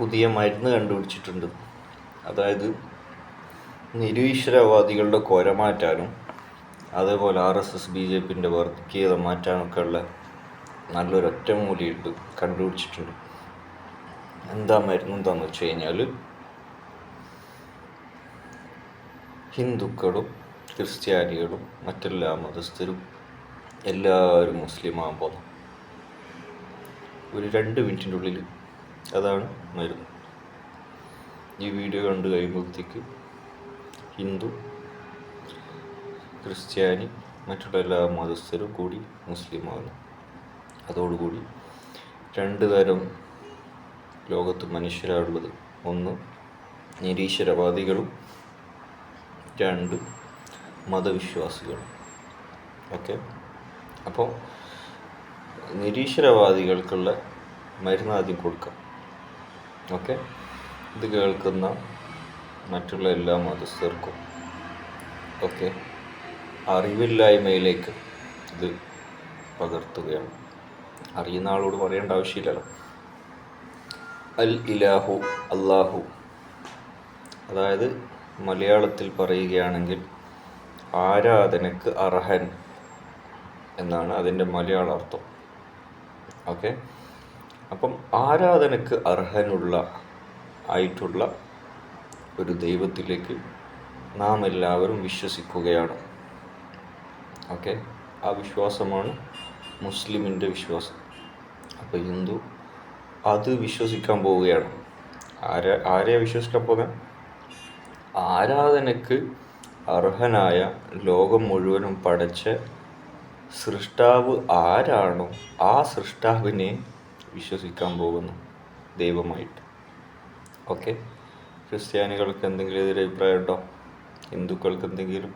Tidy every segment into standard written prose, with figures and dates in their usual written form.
പുതിയ മരുന്ന് കണ്ടുപിടിച്ചിട്ടുണ്ട്. അതായത് നിരീശ്വരവാദികളുടെ കൊര മാറ്റാനും അതേപോലെ RSS BJPൻ്റെ വർഗീയത മാറ്റാനൊക്കെ ഉള്ള നല്ലൊരു ഒറ്റമൂലിയുണ്ട്, കണ്ടുപിടിച്ചിട്ടുണ്ട്. എന്താ മരുന്ന് എന്താണെന്ന് വെച്ച് കഴിഞ്ഞാൽ, ഹിന്ദുക്കളും ക്രിസ്ത്യാനികളും മറ്റെല്ലാ മതസ്ഥരും എല്ലാവരും മുസ്ലിം ആകുമ്പോൾ ഒരു 2 മിനിറ്റിൻ്റെ ഉള്ളിൽ അതാണ് മരുന്ന്. ഈ വീഡിയോ കണ്ടു കഴിയുമ്പോഴത്തേക്ക് ഹിന്ദു, ക്രിസ്ത്യാനി മറ്റുള്ള എല്ലാ മതസ്ഥരും കൂടി മുസ്ലിമാകുന്നു. അതോടുകൂടി 2 തരം ലോകത്ത് മനുഷ്യരാണുള്ളത്. ഒന്ന് നിരീശ്വരവാദികളും 2 മതവിശ്വാസികളും. ഓക്കെ, അപ്പോൾ നിരീശ്വരവാദികൾക്കുള്ള മരുന്ന് ആദ്യം കൊടുക്കാം. ഓക്കെ, ഇത് കേൾക്കുന്ന മറ്റുള്ള എല്ലാ മതസ്ഥർക്കും ഓക്കെ അറിവില്ലായ്മയിലേക്ക് ഇത് പകർത്തുകയാണ്. അറിയുന്ന ആളോട് പറയേണ്ട ആവശ്യമില്ലല്ലോ. അൽ ഇലാഹു അല്ലാഹു, അതായത് മലയാളത്തിൽ പറയുകയാണെങ്കിൽ ആരാധനക്ക് അർഹൻ എന്നാണ് അതിൻ്റെ മലയാള അർത്ഥം. ഓക്കെ, അപ്പം ആരാധനക്ക് അർഹനുള്ള ആയിട്ടുള്ള ഒരു ദൈവത്തിലേക്ക് നാം എല്ലാവരും വിശ്വസിക്കുകയാണ്. ഓക്കെ, ആ വിശ്വാസമാണ് മുസ്ലിമിൻ്റെ വിശ്വാസം. അപ്പോൾ ഹിന്ദു അത് വിശ്വസിക്കാൻ പോവുകയാണ്. ആരെയാണ് വിശ്വസിക്കാൻ പോകുന്നത്? ആരാധനക്ക് അർഹനായ ലോകം മുഴുവനും പടച്ച സൃഷ്ടാവ് ആരാണോ ആ സൃഷ്ടാവിനെ വിശ്വസിക്കാൻ പോകുന്നു ദൈവമായിട്ട്. ഓക്കെ, ക്രിസ്ത്യാനികൾക്ക് എന്തെങ്കിലും എതിരഭിപ്രായം ഉണ്ടോ? ഹിന്ദുക്കൾക്ക് എന്തെങ്കിലും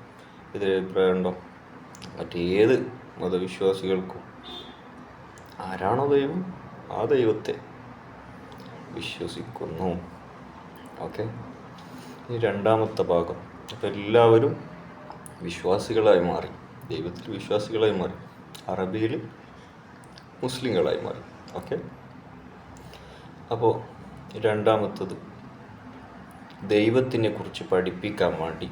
എതിരഭിപ്രായം ഉണ്ടോ? മറ്റേത് മതവിശ്വാസികൾക്കും ആരാണോ ദൈവം ആ ദൈവത്തെ വിശ്വസിക്കുന്നു. ഓക്കെ, ഇനി രണ്ടാമത്തെ ഭാഗം. അപ്പോൾ എല്ലാവരും വിശ്വാസികളായി മാറി, ദൈവത്തിൽ വിശ്വാസികളായി മാറി, അറബിയിൽ മുസ്ലിങ്ങളായി മാറി. ഓക്കെ, അപ്പോൾ രണ്ടാമത്തത് ദൈവത്തിനെ കുറിച്ച് പഠിപ്പിക്കാൻ വേണ്ടി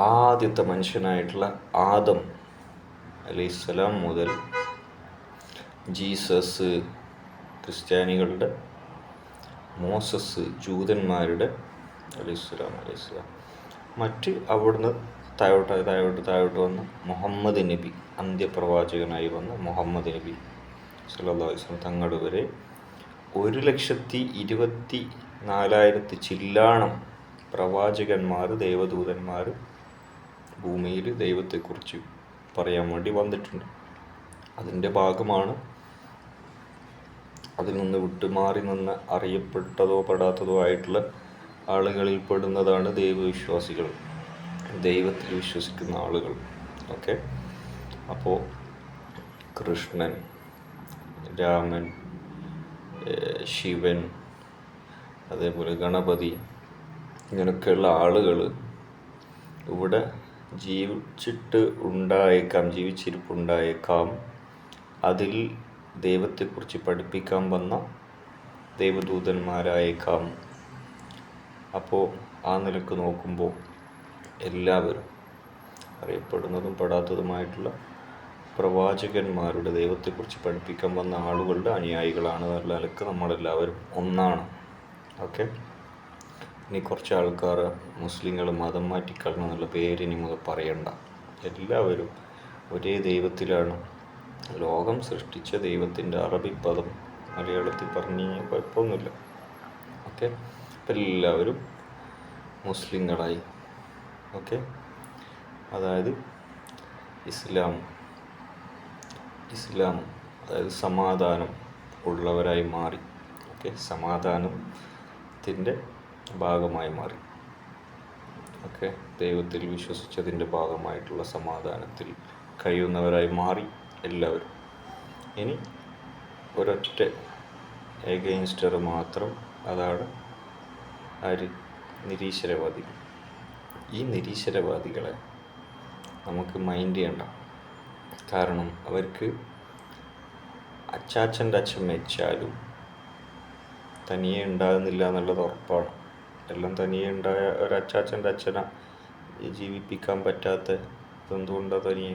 ആദ്യത്തെ മനുഷ്യനായിട്ടുള്ള ആദം അലൈഹിസ്സലാം മുതൽ ജീസസ് ക്രിസ്ത്യാനികളുടെ, മോസസ് ജൂതന്മാരുടെ അലൈഹിസ്സലാം മറ്റ് അവിടുന്ന് താഴോട്ട് വന്ന മുഹമ്മദ് നബി, അന്ത്യപ്രവാചകനായി വന്ന മുഹമ്മദ് നബി സല്ലല്ലാഹു അലൈഹി വസല്ലം തങ്ങളുടെ വരെ 1,24,000 ചില്ലാണം പ്രവാചകന്മാർ, ദേവദൂതന്മാർ ഭൂമിയിൽ ദൈവത്തെക്കുറിച്ച് പറയാൻ വേണ്ടി വന്നിട്ടുണ്ട്. അതിൻ്റെ ഭാഗമാണ് അതിൽ നിന്ന് വിട്ടുമാറി നിന്ന് അറിയപ്പെട്ടതോ പെടാത്തതോ ആയിട്ടുള്ള ആളുകളിൽ പെടുന്നതാണ് ദൈവവിശ്വാസികൾ, ദൈവത്തിൽ വിശ്വസിക്കുന്ന ആളുകൾ. ഓക്കെ, അപ്പോൾ കൃഷ്ണൻ, രാമൻ, ശിവൻ, അതേപോലെ ഗണപതി, ഇങ്ങനെയൊക്കെയുള്ള ആളുകൾ ഇവിടെ ജീവിച്ചിരിപ്പുണ്ടായേക്കാം. അതിൽ ദൈവത്തെക്കുറിച്ച് പഠിപ്പിക്കാൻ വന്ന ദൈവദൂതന്മാരായേക്കാം. അപ്പോൾ ആ നിലക്ക് നോക്കുമ്പോൾ എല്ലാവരും അറിയപ്പെടുന്നതും പെടാത്തതുമായിട്ടുള്ള പ്രവാചകന്മാരുടെ, ദൈവത്തെക്കുറിച്ച് പഠിപ്പിക്കാൻ വന്ന ആളുകളുടെ അനുയായികളാണ് എന്നുള്ള നിലക്ക് നമ്മളെല്ലാവരും ഒന്നാണ്. ഓക്കെ, ഇനി കുറച്ച് ആൾക്കാർ മുസ്ലിങ്ങൾ മതം മാറ്റിക്കളഞ്ഞ എന്നുള്ള പേര് ഇനി നമുക്ക് പറയണ്ട. എല്ലാവരും ഒരേ ദൈവത്തിലാണ്. ലോകം സൃഷ്ടിച്ച ദൈവത്തിൻ്റെ അറബി പദം മലയാളത്തിൽ പറഞ്ഞു കഴിഞ്ഞാൽ കുഴപ്പമൊന്നുമില്ല. ഓക്കെ, അപ്പം എല്ലാവരും മുസ്ലിങ്ങളായി. ഓക്കെ, അതായത് ഇസ്ലാം അതായത് സമാധാനം ഉള്ളവരായി മാറി. ഓക്കെ, സമാധാനത്തിൻ്റെ ഭാഗമായി മാറി. ഓക്കെ, ദൈവത്തിൽ വിശ്വസിച്ചതിൻ്റെ ഭാഗമായിട്ടുള്ള സമാധാനത്തിൽ കഴിയുന്നവരായി മാറി എല്ലാവരും. ഇനി ഒരൊറ്റ എഗെയിൻസ്റ്റർ മാത്രം, അതാണ് ആര്? നിരീശ്വരവാദികൾ. ഈ നിരീശ്വരവാദികളെ നമുക്ക് മൈൻഡ് ചെയ്യണ്ട. കാരണം അവർക്ക് അച്ചാച്ചൻ്റെ അച്ഛൻ മരിച്ചാലും തനിയെ ഉണ്ടാകുന്നില്ല എന്നുള്ളത് ഉറപ്പാണ്. എല്ലാം തനിയെ ഉണ്ടായ ഒരു അച്ചാച്ചൻ്റെ അച്ഛനെ ജീവിപ്പിക്കാൻ പറ്റാത്ത എന്തുകൊണ്ടാണ് തനിയെ?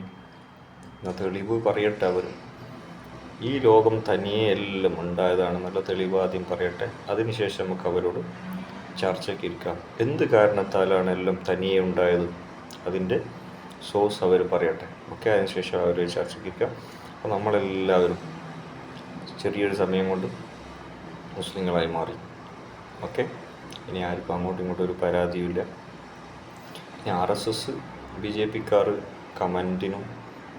എന്നാൽ തെളിവ് പറയട്ടെ അവർ. ഈ ലോകം തനിയെ എല്ലാം ഉണ്ടായതാണെന്നുള്ള തെളിവ് ആദ്യം പറയട്ടെ. അതിനുശേഷം നമുക്ക് അവരോട് ചർച്ചയ്ക്ക് ഇരിക്കാം. എന്ത് കാരണത്താലാണ് എല്ലാം തനിയെ ഉണ്ടായത്, അതിൻ്റെ സോഴ്സ് അവർ പറയട്ടെ. ഓക്കെ, അതിനുശേഷം അവർ ചർച്ചയ്ക്ക് ഇരിക്കാം. അപ്പോൾ നമ്മളെല്ലാവരും ചെറിയൊരു സമയം കൊണ്ട് മുസ്ലിങ്ങളായി മാറി. ഓക്കെ, ഇനി ആർക്കും അങ്ങോട്ടും ഇങ്ങോട്ടും ഒരു പരാതിയില്ല. ഇനി RSS BJPക്കാർ കമൻറ്റിനും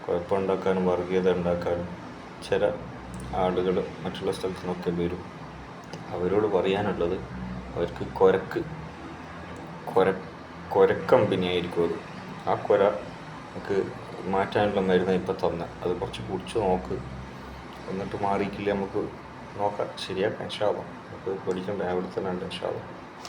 കുഴപ്പമുണ്ടാക്കാനും വർഗീയത ഉണ്ടാക്കാനും ചില ആളുകൾ മറ്റുള്ള സ്ഥലത്തു നിന്നൊക്കെ വരും. അവരോട് പറയാനുള്ളത്, അവർക്ക് കൊരക്കമ്പനി ആയിരിക്കും അത്. ആ കൊര നമുക്ക് മാറ്റാനുള്ള മരുന്ന് ഇപ്പം തന്നെ, അത് കുറച്ച് കുടിച്ച് നോക്ക്. എന്നിട്ട് മാറിയിട്ടില്ല നമുക്ക് നോക്കാം, ശരിയാക്കാം. ഇൻഷാ അല്ലാഹ്. നമുക്ക് പേടിക്കണ്ട, അവിടെ തന്നെ ഉണ്ട് ഇൻഷാ അല്ലാഹ്.